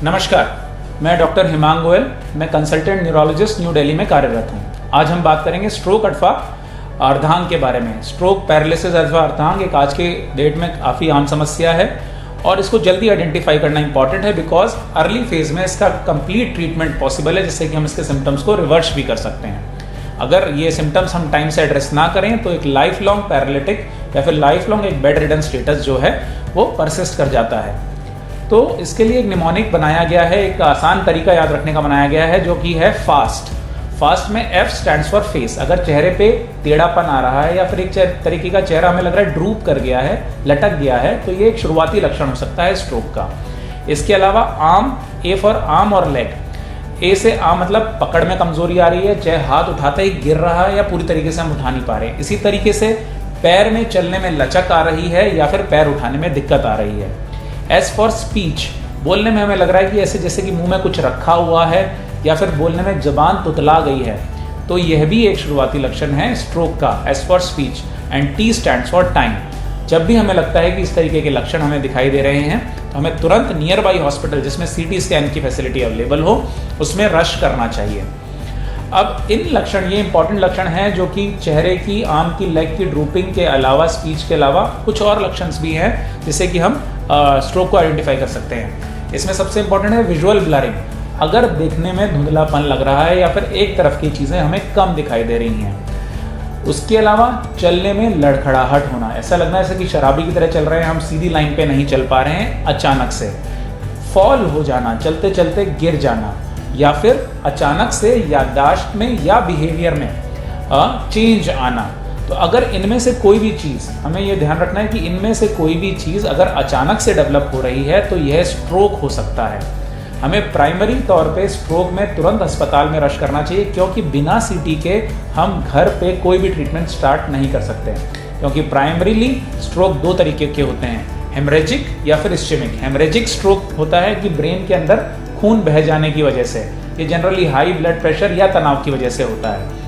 नमस्कार, मैं डॉक्टर हिमांग गोयल, मैं कंसल्टेंट न्यूरोलॉजिस्ट न्यू दिल्ली में कार्यरत हूँ। आज हम बात करेंगे स्ट्रोक अथवा अर्धांग के बारे में। स्ट्रोक, पैरालिसिस अथवा अर्धांग एक आज के डेट में काफ़ी आम समस्या है और इसको जल्दी आइडेंटिफाई करना इंपॉर्टेंट है बिकॉज अर्ली फेज में इसका कंप्लीट ट्रीटमेंट पॉसिबल है, जिससे कि हम इसके सिम्टम्स को रिवर्स भी कर सकते हैं। अगर ये सिम्टम्स हम टाइम से एड्रेस ना करें तो एक लाइफ लॉन्ग पैरालिटिक या फिर लाइफ लॉन्ग एक बेड रिडन स्टेटस जो है वो परसिस्ट कर जाता है। तो इसके लिए एक निमोनिक बनाया गया है, एक आसान तरीका याद रखने का बनाया गया है जो कि है फास्ट। फास्ट में F स्टैंड्स फॉर फेस। अगर चेहरे पे टेढ़ापन आ रहा है या फिर एक तरीके का चेहरा हमें लग रहा है ड्रूप कर गया है, लटक गया है, तो ये एक शुरुआती लक्षण हो सकता है स्ट्रोक का। इसके अलावा आर्म, A फॉर आर्म और लेग। A से आर्म मतलब पकड़ में कमजोरी आ रही है, चाहे हाथ उठाते ही गिर रहा है या पूरी तरीके से हम उठा नहीं पा रहे। इसी तरीके से पैर में चलने में लचक आ रही है या फिर पैर उठाने में दिक्कत आ रही है। S for speech. बोलने में हमें लग रहा है कि ऐसे जैसे कि मुंह में कुछ रखा हुआ है या फिर बोलने में जबान तुतला गई है, तो यह भी एक शुरुआती लक्षण है स्ट्रोक का। S for speech and T stands for time. जब भी हमें लगता है कि इस तरीके के लक्षण हमें दिखाई दे रहे हैं तो हमें तुरंत नियर बाई हॉस्पिटल जिसमें CT स्कैन की फैसिलिटी अवेलेबल हो उसमें रश करना चाहिए। अब इन लक्षण, ये इंपॉर्टेंट लक्षण हैं जो कि चेहरे की, आर्म की, लेग की ड्रूपिंग के अलावा, स्पीच के अलावा कुछ और लक्षण भी हैं जिससे कि हम स्ट्रोक को आइडेंटिफाई कर सकते हैं। इसमें सबसे इंपॉर्टेंट है विजुअल ब्लरिंग। अगर देखने में धुंधलापन लग रहा है या फिर एक तरफ की चीज़ें हमें कम दिखाई दे रही हैं। उसके अलावा चलने में लड़खड़ाहट होना, ऐसा लगना है जैसे कि शराबी की तरह चल रहे हैं, हम सीधी लाइन पे नहीं चल पा रहे हैं अचानक से। फॉल हो जाना, चलते चलते गिर जाना, या फिर अचानक से याददाश्त में या बिहेवियर में चेंज आना। तो अगर इनमें से कोई भी चीज़, हमें यह ध्यान रखना है कि इनमें से कोई भी चीज़ अगर अचानक से डेवलप हो रही है तो यह स्ट्रोक हो सकता है। हमें प्राइमरी तौर पे स्ट्रोक में तुरंत अस्पताल में रश करना चाहिए, क्योंकि बिना CT के हम घर पे कोई भी ट्रीटमेंट स्टार्ट नहीं कर सकते, क्योंकि प्राइमरीली स्ट्रोक दो तरीके के होते हैं, हेमरेजिक या फिर इस्चेमिक। हेमरेजिक स्ट्रोक होता है कि ब्रेन के अंदर खून बह जाने की वजह से, ये जनरली हाई ब्लड प्रेशर या तनाव की वजह से होता है,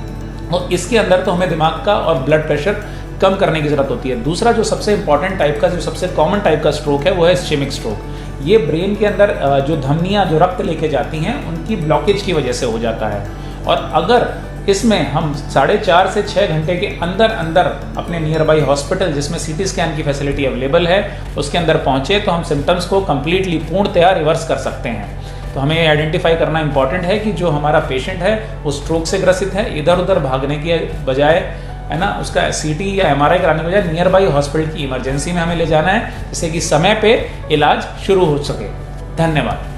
और इसके अंदर तो हमें दिमाग का और ब्लड प्रेशर कम करने की ज़रूरत होती है। दूसरा जो सबसे इंपॉर्टेंट टाइप का, जो सबसे कॉमन टाइप का स्ट्रोक है वो है इस्चेमिक स्ट्रोक। ये ब्रेन के अंदर जो धमनियाँ जो रक्त लेके जाती हैं उनकी ब्लॉकेज की वजह से हो जाता है, और अगर इसमें हम 4.5 से 6 घंटे के अंदर अंदर अपने नियर बाई हॉस्पिटल जिसमें CT स्कैन की फैसिलिटी अवेलेबल है उसके अंदर पहुँचे तो हम सिम्टम्स को कम्प्लीटली, पूर्णतया रिवर्स कर सकते हैं। तो हमें ये आइडेंटिफाई करना इंपॉर्टेंट है कि जो हमारा पेशेंट है वो स्ट्रोक से ग्रसित है, इधर उधर भागने की बजाय, है ना, उसका CT या MRI कराने के बजाय नियर बाई हॉस्पिटल की इमरजेंसी में हमें ले जाना है, जिससे कि समय पे इलाज शुरू हो सके। धन्यवाद।